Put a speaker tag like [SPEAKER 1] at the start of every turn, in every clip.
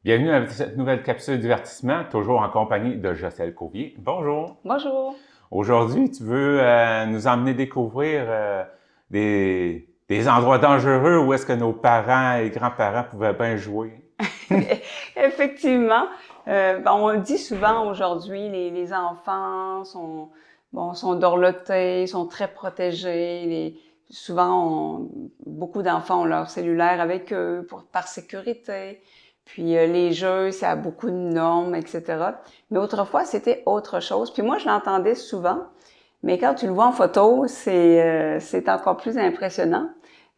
[SPEAKER 1] Bienvenue à cette nouvelle capsule de divertissement, toujours en compagnie de Jocelyne Couvier. Bonjour!
[SPEAKER 2] Bonjour!
[SPEAKER 1] Aujourd'hui, tu veux nous emmener découvrir des endroits dangereux où est-ce que nos parents et grands-parents pouvaient bien jouer.
[SPEAKER 2] Effectivement, on le dit souvent aujourd'hui, les enfants sont dorlotés, sont très protégés. Souvent, beaucoup d'enfants ont leur cellulaire avec eux par sécurité. Puis les jeux, ça a beaucoup de normes, etc. Mais autrefois, c'était autre chose. Puis moi, je l'entendais souvent, mais quand tu le vois en photo, c'est encore plus impressionnant.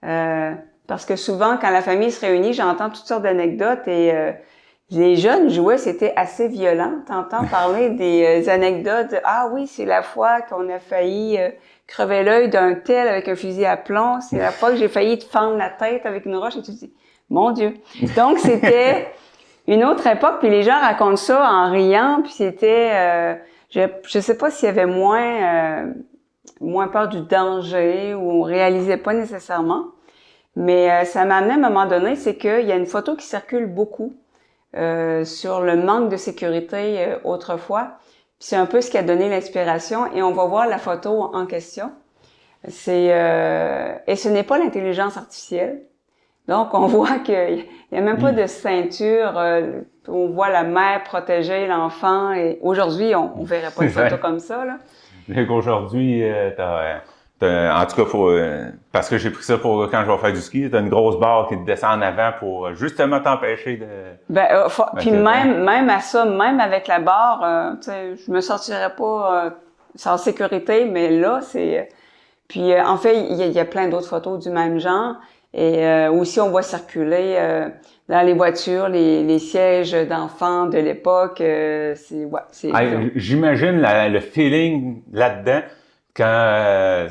[SPEAKER 2] Parce que souvent, quand la famille se réunit, j'entends toutes sortes d'anecdotes et les jeunes jouaient, c'était assez violent. T'entends parler des anecdotes de, ah oui, c'est la fois qu'on a failli crever l'œil d'un tel avec un fusil à plomb. C'est la fois que j'ai failli te fendre la tête avec une roche. Et tu te dis, mon Dieu. Donc, c'était une autre époque. Puis les gens racontent ça en riant. Puis c'était, je sais pas s'il y avait moins peur du danger ou on réalisait pas nécessairement. Mais ça m'a amené à un moment donné, c'est qu'il y a une photo qui circule beaucoup sur le manque de sécurité autrefois. Puis c'est un peu ce qui a donné l'inspiration et on va voir la photo en question. Et ce n'est pas l'intelligence artificielle. Donc on voit qu'il y a même pas de ceinture. On voit la mère protéger l'enfant et aujourd'hui on verrait pas une photo comme ça là.
[SPEAKER 1] Donc aujourd'hui, en tout cas, parce que j'ai pris ça pour quand je vais faire du ski, t'as une grosse barre qui te descend en avant pour justement t'empêcher de...
[SPEAKER 2] Puis même à ça, même avec la barre, tu sais, je me sortirais pas sans sécurité, mais là, c'est... Puis en fait, il y a plein d'autres photos du même genre. Et aussi, on voit circuler dans les voitures les sièges d'enfants de l'époque.
[SPEAKER 1] J'imagine le feeling là-dedans quand,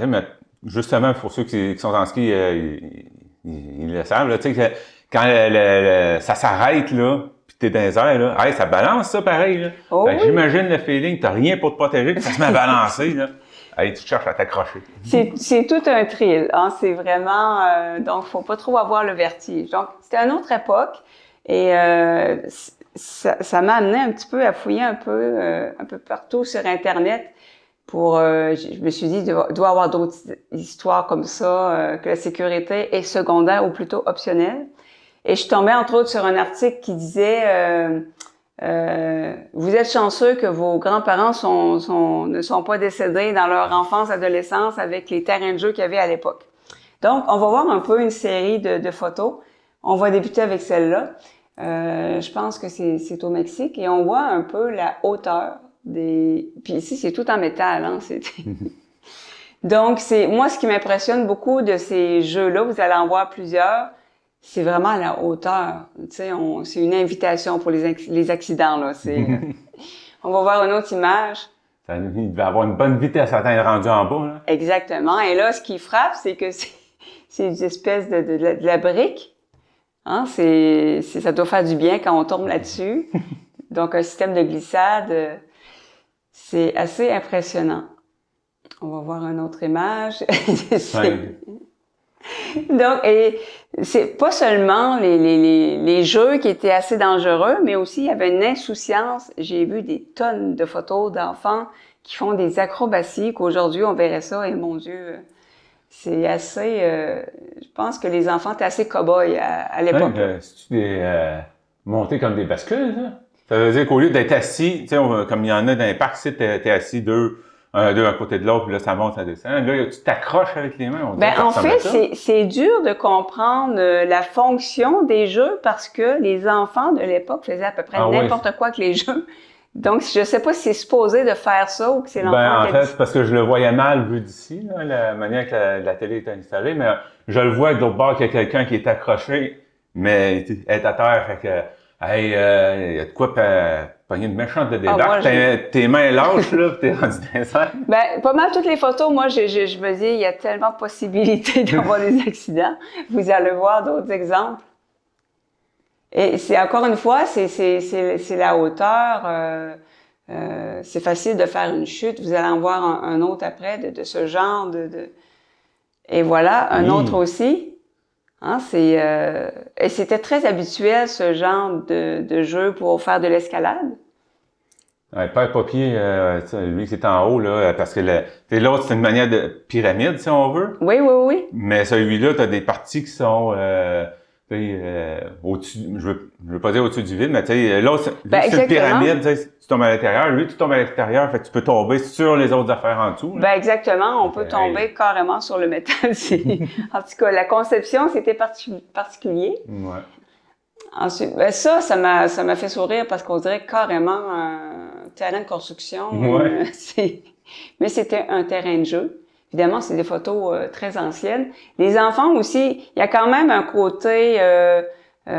[SPEAKER 1] justement, pour ceux qui sont en ski, ils le savent, là, tu sais, quand ça s'arrête, là, puis t'es dans les airs, là, hey, ça balance ça pareil, là.
[SPEAKER 2] Oh, oui.
[SPEAKER 1] J'imagine le feeling, t'as rien pour te protéger, puis ça se met à balancer, là. Hey, tu cherches à t'accrocher.
[SPEAKER 2] C'est tout un thrill, hein. C'est vraiment, donc faut pas trop avoir le vertige. Donc, c'était une autre époque et ça m'a amené un petit peu à fouiller un peu partout sur Internet. Je me suis dit, il doit y avoir d'autres histoires comme ça, que la sécurité est secondaire ou plutôt optionnelle. Et je suis tombée entre autres sur un article qui disait, vous êtes chanceux que vos grands-parents ne sont pas décédés dans leur enfance, adolescence avec les terrains de jeu qu'il y avait à l'époque. Donc, on va voir un peu une série de photos. On va débuter avec celle-là. Je pense que c'est au Mexique et on voit un peu la hauteur puis ici c'est tout en métal, hein. Donc moi ce qui m'impressionne beaucoup de ces jeux-là, vous allez en voir plusieurs, c'est vraiment la hauteur. Tu sais, c'est une invitation pour les accidents là. On va voir une autre image.
[SPEAKER 1] Il devait avoir une bonne vitesse à être rendu en bas, là.
[SPEAKER 2] Exactement. Et là, ce qui frappe, c'est que c'est une espèce de la brique. Hein, ça doit faire du bien quand on tombe là-dessus. Donc un système de glissade. C'est assez impressionnant. On va voir une autre image. Donc, et c'est pas seulement les jeux qui étaient assez dangereux, mais aussi il y avait une insouciance. J'ai vu des tonnes de photos d'enfants qui font des acrobaties, qu'aujourd'hui on verrait ça, et mon Dieu, c'est assez... je pense que les enfants étaient assez cow-boys à l'époque.
[SPEAKER 1] C'est-tu monter comme des bascules, ça? Ça veut dire qu'au lieu d'être assis, tu sais, comme il y en a dans les parcs, t'es assis deux à côté de l'autre, puis là, ça monte, ça descend. Là, tu t'accroches avec les mains.
[SPEAKER 2] En fait, c'est dur de comprendre la fonction des jeux parce que les enfants de l'époque faisaient à peu près n'importe quoi avec les jeux. Donc, je sais pas si c'est supposé de faire ça ou que c'est l'enfant
[SPEAKER 1] en fait, parce que je le voyais mal vu d'ici, là, la manière que la télé est installée, mais je le vois de l'autre bord qu'il y a quelqu'un qui est accroché, mais est à terre, fait que... Hey, il y a de quoi pogner une méchante de débarque. Tes mains lâches, là, pis t'es rendu dans les airs.
[SPEAKER 2] Pas mal toutes les photos, moi, je me dis, il y a tellement de possibilités d'avoir des accidents. Vous allez voir d'autres exemples. Et c'est encore une fois, c'est la hauteur. C'est facile de faire une chute. Vous allez en voir un autre après de ce genre Et voilà, un autre aussi. Hein, et c'était très habituel, ce genre de jeu pour faire de l'escalade.
[SPEAKER 1] Ouais, Père Papier, lui qui est en haut, là, parce que l'autre, c'est une manière de pyramide, si on veut.
[SPEAKER 2] Oui, oui, oui.
[SPEAKER 1] Mais celui-là, tu as des parties qui sont au-dessus, je veux pas dire au-dessus du vide, mais tu sais, l'autre, c'est une pyramide, tu sais, tu tombes à l'intérieur, lui, tu tombes à l'extérieur, fait que tu peux tomber sur les autres affaires en dessous.
[SPEAKER 2] Ben exactement, on peut tomber carrément sur le métal. En tout cas, la conception, c'était particulier.
[SPEAKER 1] Ouais.
[SPEAKER 2] Ensuite, ben ça m'a fait sourire parce qu'on dirait carrément un terrain de construction.
[SPEAKER 1] Ouais.
[SPEAKER 2] Mais c'était un terrain de jeu. Évidemment, c'est des photos très anciennes. Les enfants aussi, il y a quand même un côté, tu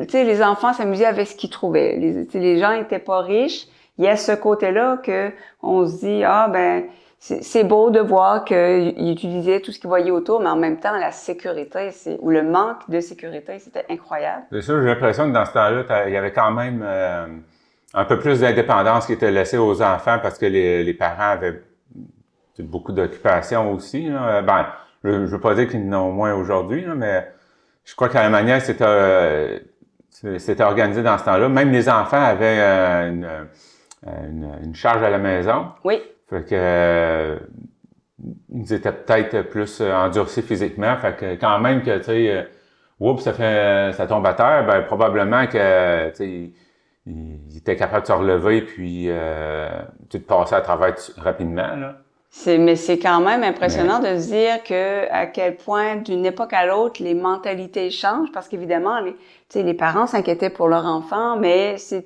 [SPEAKER 2] sais, les enfants s'amusaient avec ce qu'ils trouvaient. Les gens étaient pas riches. Il y a ce côté-là que on se dit, ah ben, c'est beau de voir qu'ils utilisaient tout ce qu'ils voyaient autour, mais en même temps, la sécurité, ou le manque de sécurité, c'était incroyable.
[SPEAKER 1] C'est sûr, j'ai l'impression que dans ce temps-là, il y avait quand même un peu plus d'indépendance qui était laissée aux enfants parce que les parents avaient beaucoup d'occupations aussi. Là. Ben, je veux pas dire qu'ils en ont moins aujourd'hui, là, mais je crois qu'à la manière c'était organisé dans ce temps-là. Même les enfants avaient une charge à la maison.
[SPEAKER 2] Oui.
[SPEAKER 1] Fait que ils étaient peut-être plus endurcis physiquement. Fait que quand même que tu sais, oups, ça tombe à terre, ben probablement que tu sais, il était capable de se relever puis de passer à travers rapidement là.
[SPEAKER 2] Mais c'est quand même impressionnant de se dire que à quel point d'une époque à l'autre les mentalités changent parce qu'évidemment les parents s'inquiétaient pour leur enfant, mais c'est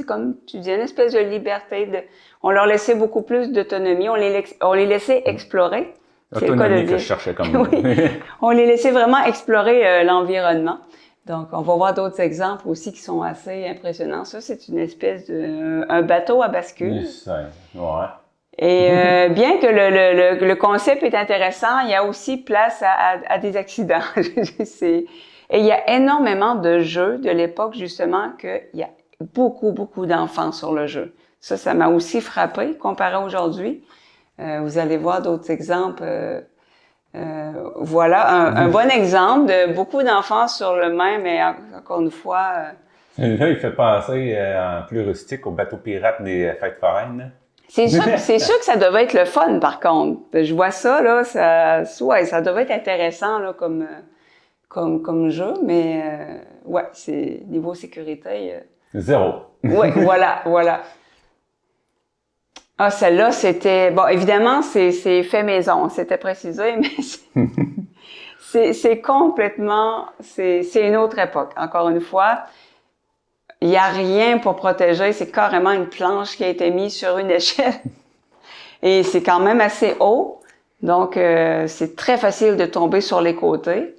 [SPEAKER 2] comme tu dis une espèce de liberté on leur laissait beaucoup plus d'autonomie, on les laissait explorer.
[SPEAKER 1] Autonomie que je cherchais comme mot.
[SPEAKER 2] Oui. On les laissait vraiment explorer l'environnement. Donc, on va voir d'autres exemples aussi qui sont assez impressionnants. Ça, c'est une espèce un bateau à bascule.
[SPEAKER 1] Ouais.
[SPEAKER 2] Et bien que le concept est intéressant, il y a aussi place à des accidents. Et il y a énormément de jeux de l'époque, justement, qu'il y a beaucoup, beaucoup d'enfants sur le jeu. Ça m'a aussi frappé comparé à aujourd'hui. Vous allez voir d'autres exemples. Voilà, un bon exemple de beaucoup d'enfants sur le même, mais encore une fois...
[SPEAKER 1] Là, il fait penser en plus rustique au bateau pirate des fêtes foraines.
[SPEAKER 2] C'est sûr que ça devait être le fun, par contre. Je vois ça, là, ça devait être intéressant, là, comme jeu, mais, ouais, c'est, niveau sécurité.
[SPEAKER 1] Zéro.
[SPEAKER 2] Ouais, voilà. Ah, celle-là, c'était, bon, évidemment, c'est fait maison, c'était précisé, mais c'est complètement, c'est une autre époque. Encore une fois, il n'y a rien pour protéger, c'est carrément une planche qui a été mise sur une échelle. Et c'est quand même assez haut, donc c'est très facile de tomber sur les côtés.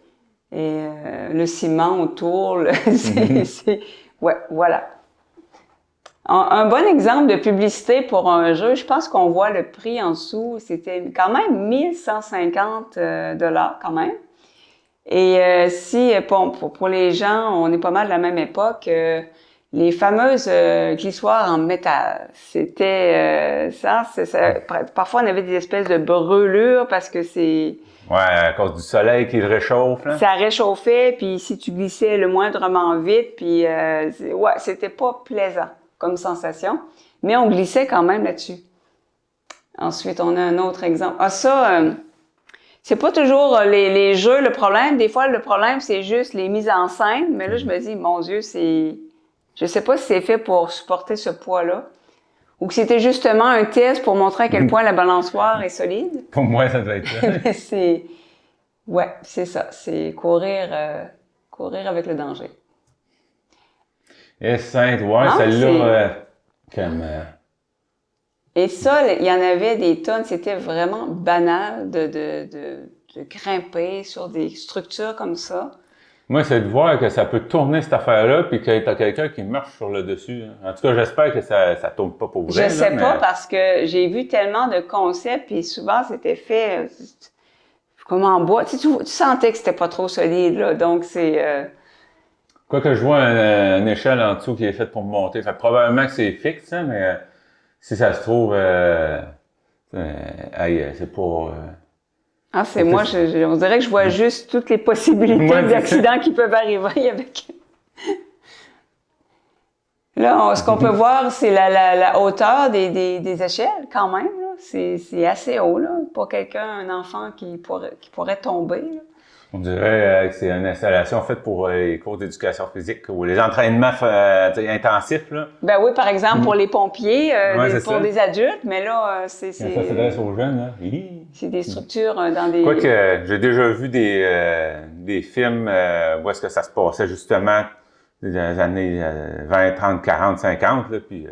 [SPEAKER 2] Et le ciment autour, ouais, voilà. Un bon exemple de publicité pour un jeu, je pense qu'on voit le prix en dessous, c'était quand même 1150 $ quand même. Et si, pour les gens, on est pas mal de la même époque, les fameuses glissoires en métal, c'était ça. Parfois, on avait des espèces de brûlures parce que c'est...
[SPEAKER 1] Ouais, à cause du soleil qui le réchauffe. Là.
[SPEAKER 2] Ça réchauffait, puis si tu glissais le moindrement vite, puis ouais, c'était pas plaisant comme sensation, mais on glissait quand même là-dessus. Ensuite, on a un autre exemple. Ah, ça, c'est pas toujours les jeux le problème. Des fois, le problème, c'est juste les mises en scène. Mais là, je me dis, mon Dieu, je sais pas si c'est fait pour supporter ce poids-là ou que c'était justement un test pour montrer à quel point la balançoire est solide.
[SPEAKER 1] Pour moi, ça doit être ça.
[SPEAKER 2] Ouais, c'est ça. C'est courir avec le danger.
[SPEAKER 1] Et Sainte, ouais, celle-là, comme...
[SPEAKER 2] Et ça, il y en avait des tonnes. C'était vraiment banal de grimper sur des structures comme ça.
[SPEAKER 1] Moi, c'est de voir que ça peut tourner cette affaire-là, puis que t'as quelqu'un qui marche sur le dessus. En tout cas, j'espère que ça tourne pas pour vrai.
[SPEAKER 2] Je sais pas, parce que j'ai vu tellement de concepts, puis souvent, c'était fait comme en bois. Tu sentais que c'était pas trop solide, là. Donc, c'est...
[SPEAKER 1] Quoique je vois une échelle en dessous qui est faite pour monter. Fait probablement que c'est fixe, hein, mais si ça se trouve, c'est pas...
[SPEAKER 2] Ah, c'est moi, on dirait que je vois juste toutes les possibilités d'accidents qui peuvent arriver avec. Là, ce qu'on peut voir, c'est la hauteur des échelles, quand même. C'est assez haut, là, pour quelqu'un, un enfant qui pourrait tomber. Là.
[SPEAKER 1] On dirait que c'est une installation faite pour les cours d'éducation physique ou les entraînements intensifs, là.
[SPEAKER 2] Ben oui, par exemple, pour les pompiers,
[SPEAKER 1] pour
[SPEAKER 2] des adultes, mais là, c'est...
[SPEAKER 1] Ça s'adresse aux jeunes, là.
[SPEAKER 2] C'est des structures dans des...
[SPEAKER 1] Quoique, j'ai déjà vu des films où est-ce que ça se passait justement dans les années 20, 30, 40, 50, là, puis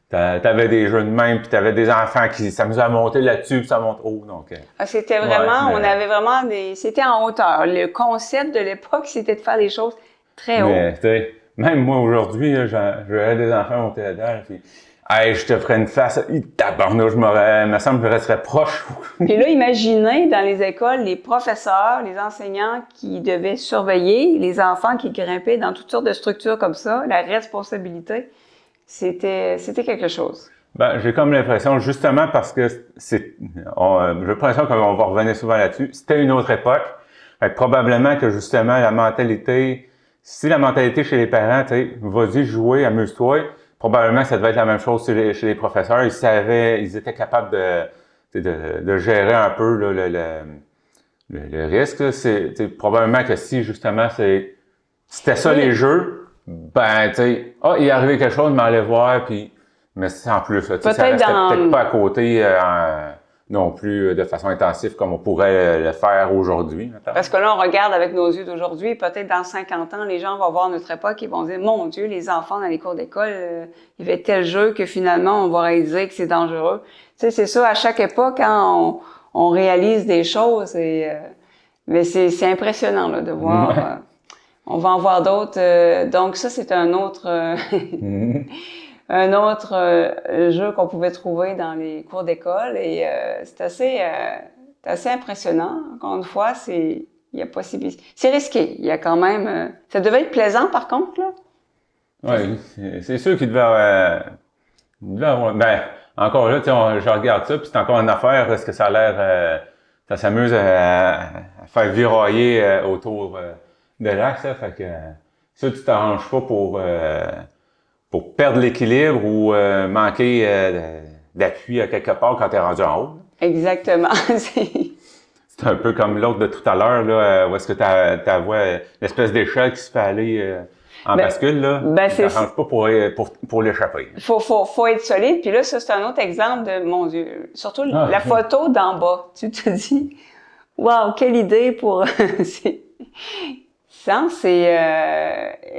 [SPEAKER 1] t'avais des jeux de même, puis t'avais des enfants qui s'amusaient à monter là-dessus, puis ça monte haut, donc...
[SPEAKER 2] c'était vraiment, on avait vraiment c'était en hauteur. Le concept de l'époque, c'était de faire des choses très haut.
[SPEAKER 1] Mais, tu sais, même moi, aujourd'hui, j'aurais des enfants monter là-dedans, puis... Hey, je te ferais une face, tabarnouche, il me semble que je resterais proche.
[SPEAKER 2] Puis là, imaginez dans les écoles, les professeurs, les enseignants qui devaient surveiller les enfants qui grimpaient dans toutes sortes de structures comme ça, la responsabilité, c'était quelque chose.
[SPEAKER 1] Ben, j'ai comme l'impression, justement parce que j'ai l'impression qu'on va revenir souvent là-dessus, c'était une autre époque. Fait que probablement que justement, si la mentalité chez les parents, tu sais, vas-y jouer, amuse-toi, probablement que ça devait être la même chose chez les professeurs. Ils étaient capables de gérer un peu là, le risque. C'est probablement que si justement c'était ça les jeux, ben tu sais, il est arrivé quelque chose, mais allez voir, puis mais sans plus. Là, ça restait peut-être pas à côté non plus de façon intensive comme on pourrait le faire aujourd'hui.
[SPEAKER 2] Parce que là, on regarde avec nos yeux d'aujourd'hui, peut-être dans 50 ans, les gens vont voir notre époque et vont dire « Mon Dieu, les enfants dans les cours d'école, il y avait tel jeu que finalement, on va réaliser que c'est dangereux. » Tu sais, c'est ça, à chaque époque, hein, on réalise des choses, mais c'est impressionnant là, de voir. On va en voir d'autres. Donc ça, c'est un autre... un autre jeu qu'on pouvait trouver dans les cours d'école et c'est assez impressionnant. Encore une fois, il y a possibilité. C'est risqué. Il y a quand même. Ça devait être plaisant, par contre, là.
[SPEAKER 1] Oui, c'est sûr qu'il devait avoir. Ben, encore là, je regarde ça, puis c'est encore une affaire parce que ça a l'air. Ça s'amuse à faire virailler autour de l'axe, ça. Fait que ça, tu t'arranges pas pour perdre l'équilibre ou manquer d'appui à quelque part quand tu es rendu en haut.
[SPEAKER 2] Exactement.
[SPEAKER 1] C'est un peu comme l'autre de tout à l'heure, là, où est-ce que tu vois l'espèce d'échelle qui se fait aller en bascule, là. Tu t'arranges pas pour l'échapper.
[SPEAKER 2] Faut être solide. Puis là, ça, c'est un autre exemple de, mon Dieu, surtout la photo d'en bas. Tu te dis, wow, quelle idée pour...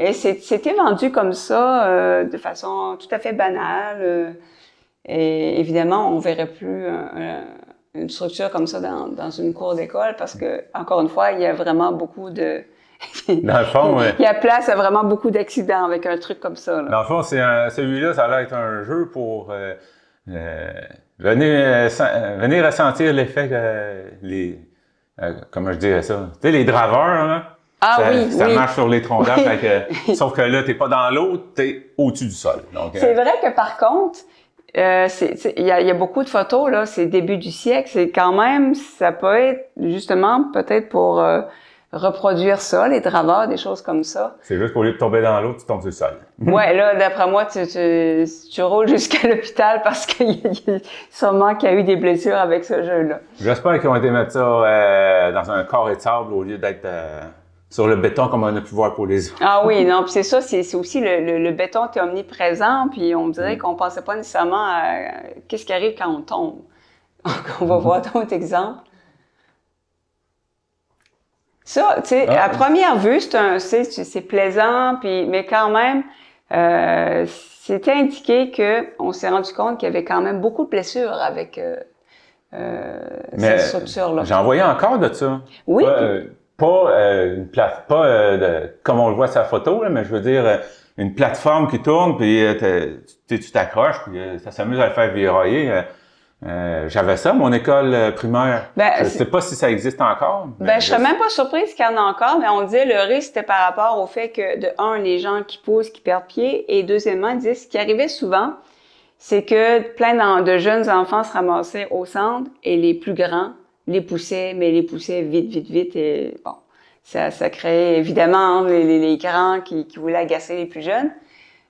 [SPEAKER 2] C'était vendu comme ça, de façon tout à fait banale. Et évidemment, on verrait plus une structure comme ça dans une cour d'école parce que, encore une fois, il y a vraiment beaucoup de...
[SPEAKER 1] Dans le fond,
[SPEAKER 2] il y a place à vraiment beaucoup d'accidents avec un truc comme ça. Là.
[SPEAKER 1] Dans le fond, celui-là, ça a l'air d'être un jeu pour venir ressentir l'effet comment je dirais ça? Tu sais, les draveurs, là.
[SPEAKER 2] Ah
[SPEAKER 1] ça marche sur les troncs d'arbres, sauf que là, t'es pas dans l'eau, t'es au-dessus du sol.
[SPEAKER 2] C'est vrai que par contre, il y a beaucoup de photos, là, c'est début du siècle, c'est quand même, ça peut être justement peut-être pour reproduire ça, les draveurs, des choses comme ça.
[SPEAKER 1] C'est juste qu'au lieu de tomber dans l'eau, tu tombes sur le sol.
[SPEAKER 2] Ouais, là, d'après moi, tu roules jusqu'à l'hôpital parce qu'il y a sûrement qu'il y a eu des blessures avec ce jeu-là.
[SPEAKER 1] J'espère qu'ils ont été mettre ça dans un carré de sable au lieu d'être sur le béton comme on a pu voir pour les autres.
[SPEAKER 2] Ah oui, non, puis c'est ça, c'est aussi le béton qui est omniprésent, puis on dirait qu'on pensait pas nécessairement à qu'est-ce qui arrive quand on tombe. Donc, on va voir d'autres exemples. Ça, tu sais, à première vue, c'est plaisant, mais quand même, c'était indiqué qu'on s'est rendu compte qu'il y avait quand même beaucoup de blessures avec cette structure-là.
[SPEAKER 1] J'en voyais encore de ça.
[SPEAKER 2] Oui.
[SPEAKER 1] Comme on le voit sur la photo, là, mais je veux dire, une plateforme qui tourne, puis tu t'accroches, puis ça s'amuse à le faire virailler. J'avais ça, mon école primaire. Je sais pas si ça existe encore.
[SPEAKER 2] Je serais même pas surprise qu'il y en a encore, mais on disait le risque c'était par rapport au fait que, de un, les gens qui poussent, qui perdent pied, et deuxièmement, ils disaient ce qui arrivait souvent, c'est que plein de jeunes enfants se ramassaient au centre et les plus grands les poussait, mais les poussait vite, vite, vite. Et bon, ça créait évidemment les grands qui voulaient agacer les plus jeunes.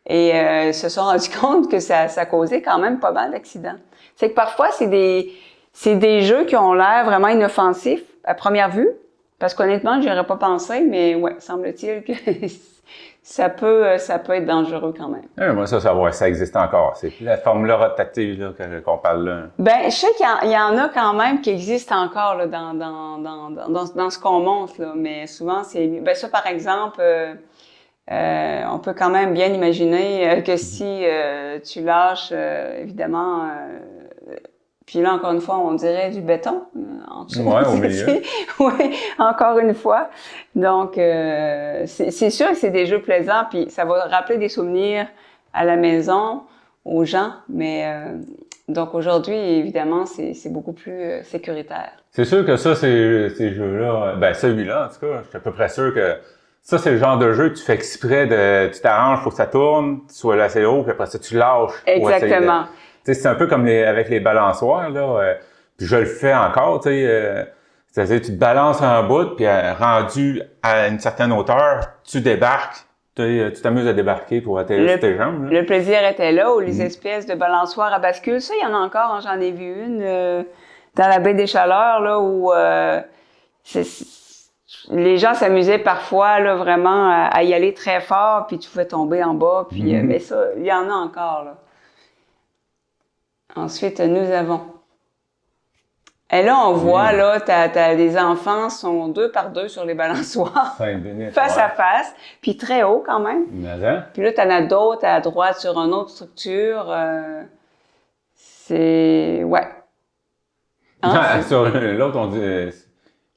[SPEAKER 2] Et se sont rendus compte que ça causait quand même pas mal d'accidents. C'est que parfois, c'est des jeux qui ont l'air vraiment inoffensifs à première vue. Parce qu'honnêtement, j'y aurais pas pensé, mais ouais, semble-t-il que ça peut être dangereux quand même.
[SPEAKER 1] Moi, ça existe encore. C'est la formule rotative là, qu'on parle là.
[SPEAKER 2] Ben, je sais qu'il y en a quand même qui existent encore là, dans ce qu'on montre, là, mais souvent, ben ça, par exemple, on peut quand même bien imaginer que si tu lâches, évidemment, puis là, encore une fois, on dirait du béton en dessous.
[SPEAKER 1] Ouais, au milieu.
[SPEAKER 2] Oui, encore une fois. Donc, c'est sûr que c'est des jeux plaisants, puis ça va rappeler des souvenirs à la maison, aux gens, mais donc aujourd'hui, évidemment, c'est beaucoup plus sécuritaire.
[SPEAKER 1] C'est sûr que ça, ces jeux-là, ben celui-là, en tout cas, je suis à peu près sûr que ça, c'est le genre de jeu que tu fais exprès tu t'arranges pour que ça tourne, tu sois assez haut, puis après ça, tu lâches.
[SPEAKER 2] Exactement.
[SPEAKER 1] C'est un peu comme avec les balançoires, là. Puis je le fais encore, tu sais. C'est-à-dire, tu te balances en bout, puis rendu à une certaine hauteur, tu débarques. Tu t'amuses à débarquer pour atterrir sur tes jambes. Là.
[SPEAKER 2] Le plaisir était là, ou les espèces de balançoires à bascule. Ça, il y en a encore, hein, j'en ai vu une dans la baie des Chaleurs, là, où les gens s'amusaient parfois là, vraiment à y aller très fort, puis tu pouvais tomber en bas. Puis, mais ça, il y en a encore, là. Ensuite, nous avons. Et là, on voit, là, t'as des enfants sont 2 par 2 sur les balançoires. Face à face, puis très haut quand même. Puis là, t'en as d'autres à droite sur une autre structure. Ouais.
[SPEAKER 1] Hein, sur l'autre,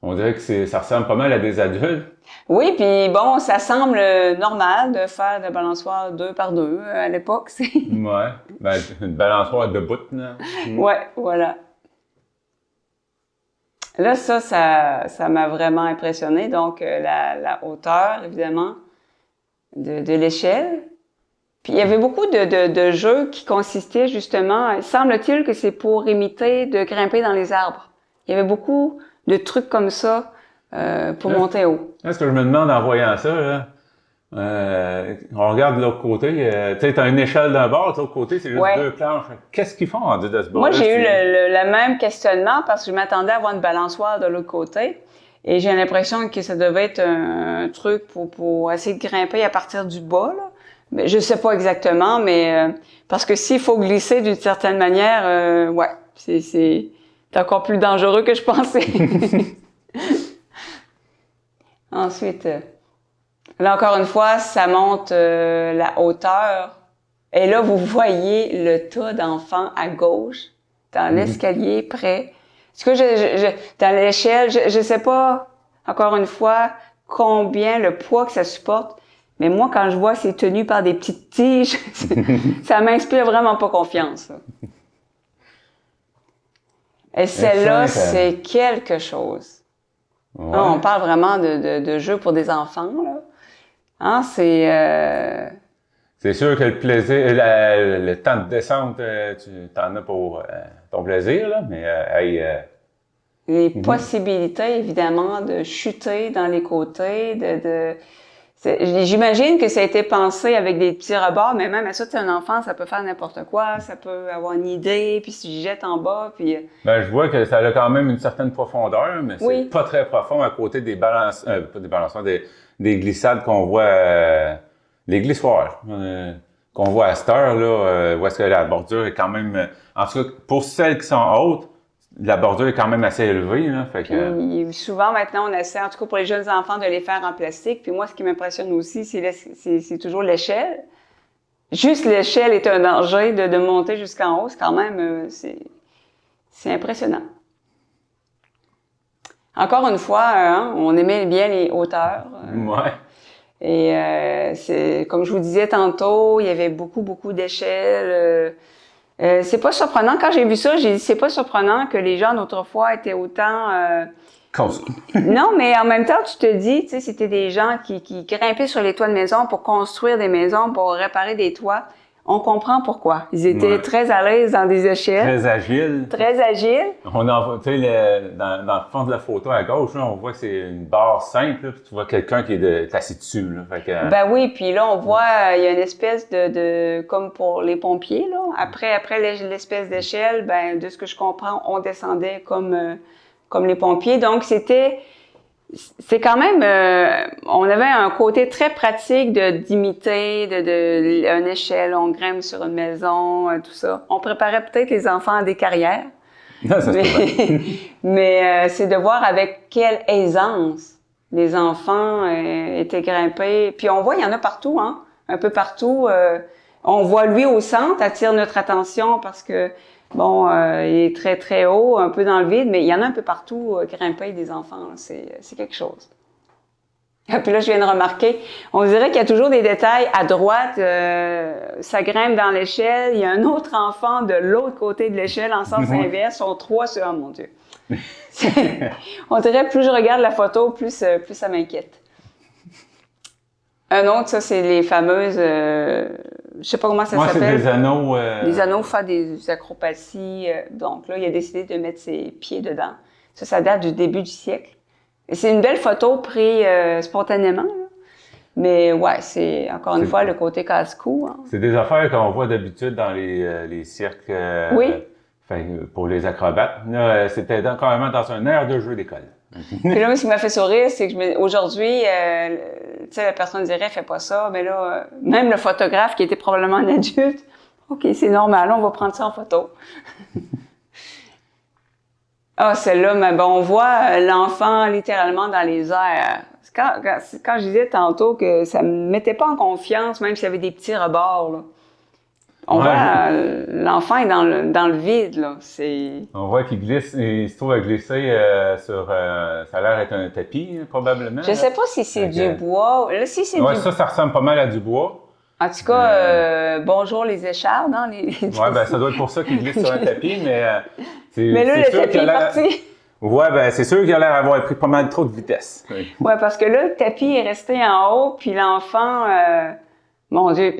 [SPEAKER 1] on dirait que ça ressemble pas mal à des adultes.
[SPEAKER 2] Oui, puis bon, ça semble normal de faire des balançoires 2 par 2 à l'époque.
[SPEAKER 1] Ouais, ben, une balançoire debout, là.
[SPEAKER 2] Ouais, voilà. Là, ça m'a vraiment impressionné. Donc, la hauteur, évidemment, de l'échelle. Puis, il y avait beaucoup de jeux qui consistaient justement, semble-t-il que c'est pour imiter de grimper dans les arbres. Il y avait beaucoup de trucs comme ça pour monter haut.
[SPEAKER 1] Là, ce que je me demande en voyant ça, là, on regarde de l'autre côté, tu sais, t'as une échelle d'un bord, de l'autre côté, c'est juste 2 planches. Qu'est-ce qu'ils font en dessous de ce bord-là?
[SPEAKER 2] Moi, j'ai eu le même questionnement parce que je m'attendais à avoir une balançoire de l'autre côté. Et j'ai l'impression que ça devait être un truc pour essayer de grimper à partir du bas, là. Mais je sais pas exactement, mais parce que s'il faut glisser d'une certaine manière, ouais, c'est encore plus dangereux que je pensais. Ensuite, là encore une fois, ça monte la hauteur. Et là, vous voyez le tas d'enfants à gauche, dans l'escalier près. Est-ce que dans l'échelle, je sais pas, encore une fois, combien le poids que ça supporte. Mais moi, quand je vois c'est tenu par des petites tiges, ça m'inspire vraiment pas confiance. Là. Et celle-là, c'est quelque chose.
[SPEAKER 1] Ouais.
[SPEAKER 2] Là, on parle vraiment de jeux pour des enfants, là. Hein,
[SPEAKER 1] c'est sûr que le plaisir, le temps de descente, tu t'en as pour ton plaisir, là, mais
[SPEAKER 2] les possibilités, évidemment, de chuter dans les côtés, j'imagine que ça a été pensé avec des petits rebords, mais même à ça, tu es un enfant, ça peut faire n'importe quoi, ça peut avoir une idée, puis si je jette en bas, puis...
[SPEAKER 1] Ben, je vois que ça a quand même une certaine profondeur, mais c'est pas très profond à côté des pas des balançoires, des glissades qu'on voit, les glissoires, qu'on voit à cette heure, là, où est-ce que la bordure est quand même... en tout cas, pour celles qui sont hautes, la bordure est quand même assez élevée, là, fait que...
[SPEAKER 2] Puis, souvent, maintenant, on essaie, en tout cas pour les jeunes enfants, de les faire en plastique. Puis moi, ce qui m'impressionne aussi, c'est toujours l'échelle. Juste l'échelle est un danger de monter jusqu'en haut. C'est quand même, c'est impressionnant. Encore une fois, hein, on aimait bien les hauteurs.
[SPEAKER 1] Ouais.
[SPEAKER 2] Et c'est comme je vous disais tantôt, il y avait beaucoup d'échelles. C'est pas surprenant. Quand j'ai vu ça, j'ai dit c'est pas surprenant que les gens d'autrefois étaient autant... Non, mais en même temps, tu te dis, tu sais, c'était des gens qui grimpaient sur les toits de maison pour construire des maisons, pour réparer des toits. on comprend pourquoi. Ils étaient très à l'aise dans des échelles.
[SPEAKER 1] Très agile.
[SPEAKER 2] Très agiles.
[SPEAKER 1] On en, tu sais, dans le fond de la photo à gauche, là, on voit que c'est une barre simple, là, puis tu vois quelqu'un qui est assis dessus. Là, fait que,
[SPEAKER 2] Ben oui, puis là, on voit, il y a une espèce de comme pour les pompiers, là. Après l'espèce d'échelle, ben, de ce que je comprends, on descendait comme les pompiers. Donc, c'est quand même, on avait un côté très pratique d'imiter, une échelle, on grimpe sur une maison, tout ça. On préparait peut-être les enfants à des carrières.
[SPEAKER 1] non, ça
[SPEAKER 2] Mais c'est de voir avec quelle aisance les enfants étaient grimpés. Puis on voit, il y en a partout, hein, un peu partout. On voit lui au centre, attire notre attention parce que, bon, il est très, très haut, un peu dans le vide, mais il y en a un peu partout grimpés des enfants. C'est quelque chose. Et puis là, je viens de remarquer, on dirait qu'il y a toujours des détails. À droite, ça grimpe dans l'échelle. Il y a un autre enfant de l'autre côté de l'échelle en sens inverse. Ils sont trois sur... Oh mon Dieu! On dirait, plus je regarde la photo, plus ça m'inquiète. Un autre, ça, c'est les fameuses... je sais pas comment ça s'appelle.
[SPEAKER 1] c'est des anneaux...
[SPEAKER 2] Les anneaux pour faire des acrobaties. Donc là, il a décidé de mettre ses pieds dedans. Ça date du début du siècle. Et c'est une belle photo prise spontanément. Là. Mais ouais, c'est encore une fois le côté casse-cou. Hein.
[SPEAKER 1] C'est des affaires qu'on voit d'habitude dans les cirques pour les acrobates. Là, c'était carrément dans un air de jeu d'école.
[SPEAKER 2] Puis là, ce qui m'a fait sourire, c'est que aujourd'hui, tu sais, la personne dirait, fais pas ça. Mais là, même le photographe qui était probablement un adulte, OK, c'est normal, on va prendre ça en photo. Ah, celle-là, mais bon, on voit l'enfant littéralement dans les airs. Quand je disais tantôt que ça me mettait pas en confiance, même s'il y avait des petits rebords, là. On voit l'enfant est dans le vide, là.
[SPEAKER 1] On voit qu'il glisse, il se trouve à glisser sur... ça a l'air d'être un tapis, probablement.
[SPEAKER 2] Je sais pas si c'est du bois. Là, si c'est
[SPEAKER 1] ça ressemble pas mal à du bois.
[SPEAKER 2] En tout cas, bonjour les échardes, hein,
[SPEAKER 1] ouais, ben ça doit être pour ça qu'il glisse sur un tapis, mais
[SPEAKER 2] mais là, le tapis est parti.
[SPEAKER 1] Ouais, ben c'est sûr qu'il a l'air d'avoir pris pas mal trop de vitesse.
[SPEAKER 2] Oui. Ouais, parce que là, le tapis est resté en haut, puis l'enfant, mon Dieu,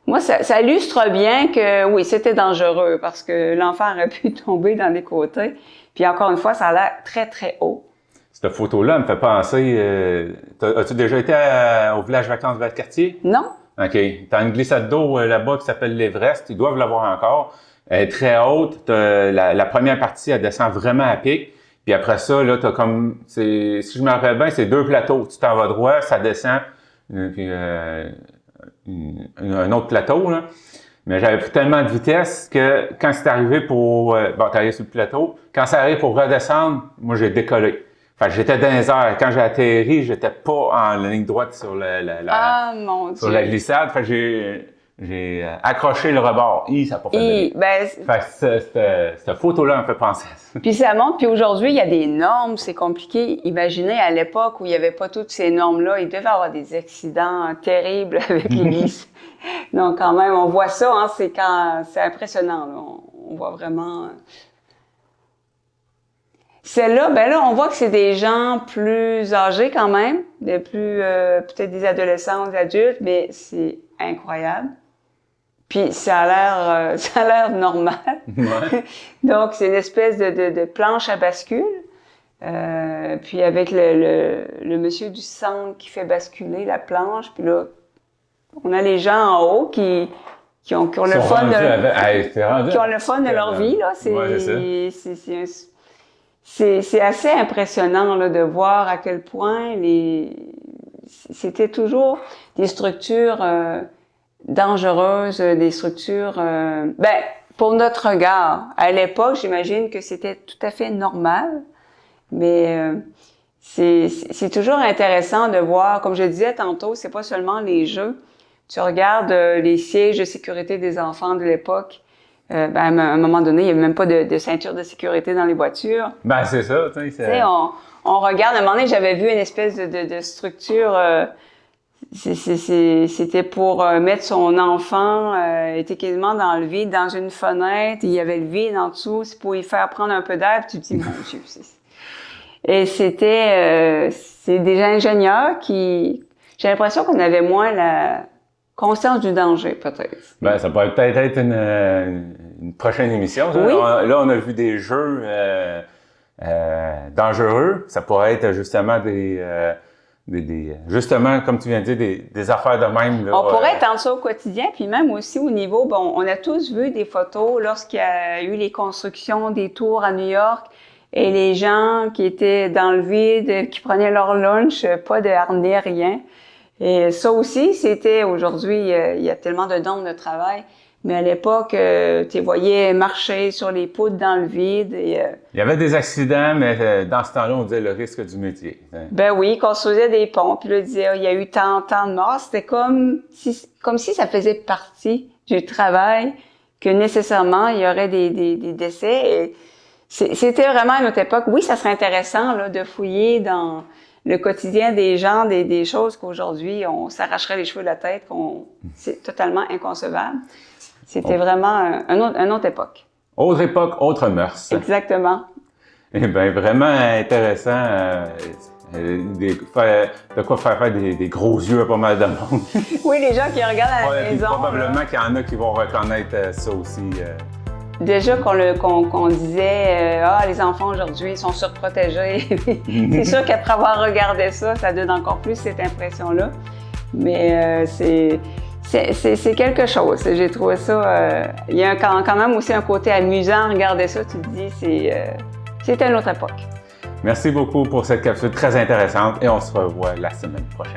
[SPEAKER 2] moi, ça illustre bien que, oui, c'était dangereux, parce que l'enfant aurait pu tomber dans les côtés. Puis encore une fois, ça a l'air très, très haut.
[SPEAKER 1] Cette photo-là me fait penser, as-tu déjà été au village vacances Valcartier?
[SPEAKER 2] Non.
[SPEAKER 1] OK. T'as une glissade d'eau là-bas qui s'appelle l'Everest. Ils doivent l'avoir encore. Elle est très haute. La première partie, elle descend vraiment à pic. Puis après ça, là, t'as comme... si je me rappelle bien, c'est 2 plateaux. Tu t'en vas droit, ça descend. Puis un autre plateau, là. Mais j'avais pris tellement de vitesse que quand c'est arrivé pour... t'arrives sur le plateau. Quand ça arrive pour redescendre, moi, j'ai décollé. Fait que j'étais dans les airs. Quand j'ai atterri, j'étais pas en ligne droite sur sur la glissade. Fait que j'ai accroché le rebord. Ça n'a pas fait de fait que cette photo-là me fait penser à ça.
[SPEAKER 2] Puis ça montre, puis aujourd'hui, il y a des normes, c'est compliqué. Imaginez à l'époque où il n'y avait pas toutes ces normes-là, il devait y avoir des accidents terribles avec les glissades. Donc quand même, on voit ça, hein, c'est impressionnant. Là. On voit vraiment... Celle-là, ben là, on voit que c'est des gens plus âgés quand même, peut-être des adolescents, des adultes, mais c'est incroyable. Puis ça a l'air normal.
[SPEAKER 1] Ouais.
[SPEAKER 2] Donc c'est une espèce de planche à bascule. Puis avec le monsieur du centre qui fait basculer la planche, puis là, on a les gens en haut qui ont le fun de leur vie là. C'est assez impressionnant là, de voir à quel point c'était toujours des structures dangereuses, des structures... pour notre regard. À l'époque, j'imagine que c'était tout à fait normal, mais c'est toujours intéressant de voir, comme je disais tantôt, c'est pas seulement les jeux. Tu regardes les sièges de sécurité des enfants de l'époque, à un moment donné, il n'y avait même pas de ceinture de sécurité dans les voitures.
[SPEAKER 1] Ben, c'est ça, tu sais.
[SPEAKER 2] On regarde, à un moment donné, j'avais vu une espèce de structure, c'était pour mettre son enfant, était quasiment dans le vide, dans une fenêtre, il y avait le vide en dessous, c'est pour y faire prendre un peu d'air, puis tu te dis, mon Dieu, Et c'est des ingénieurs j'ai l'impression qu'on avait moins Conscience du danger, peut-être.
[SPEAKER 1] Ben, ça pourrait peut-être être une prochaine émission. Ça.
[SPEAKER 2] Oui.
[SPEAKER 1] Là, on a vu des jeux dangereux. Ça pourrait être justement justement, comme tu viens de dire, des affaires de même. Là,
[SPEAKER 2] On pourrait étendre ça au quotidien, puis même aussi au niveau, bon, on a tous vu des photos lorsqu'il y a eu les constructions des tours à New York et les gens qui étaient dans le vide, qui prenaient leur lunch, pas de harnais, rien. Et ça aussi, c'était aujourd'hui, il y a tellement de dons de travail, mais à l'époque, tu les voyais marcher sur les poutres dans le vide. Et,
[SPEAKER 1] il y avait des accidents, mais dans ce temps-là, on disait le risque du métier.
[SPEAKER 2] Ben oui, construisait des ponts, puis là, on disait, il y a eu tant de morts. C'était comme si ça faisait partie du travail, que nécessairement, il y aurait des décès. Et c'était vraiment une autre époque. Oui, ça serait intéressant là, de fouiller dans le quotidien des gens, des choses qu'aujourd'hui, on s'arracherait les cheveux de la tête, c'est totalement inconcevable. C'était vraiment une autre époque.
[SPEAKER 1] Autre époque, autre mœurs.
[SPEAKER 2] Exactement.
[SPEAKER 1] Eh bien, vraiment intéressant. De quoi faire des gros yeux à pas mal de monde.
[SPEAKER 2] Oui, les gens qui regardent à la maison.
[SPEAKER 1] Probablement qu'il y en a qui vont reconnaître ça aussi.
[SPEAKER 2] Déjà qu'on disait les enfants aujourd'hui ils sont surprotégés. C'est sûr qu'après avoir regardé ça, ça donne encore plus cette impression-là. Mais c'est quelque chose. J'ai trouvé ça. Il y a quand même aussi un côté amusant à regarder ça. Tu te dis c'est une autre époque.
[SPEAKER 1] Merci beaucoup pour cette capsule très intéressante et on se revoit la semaine prochaine.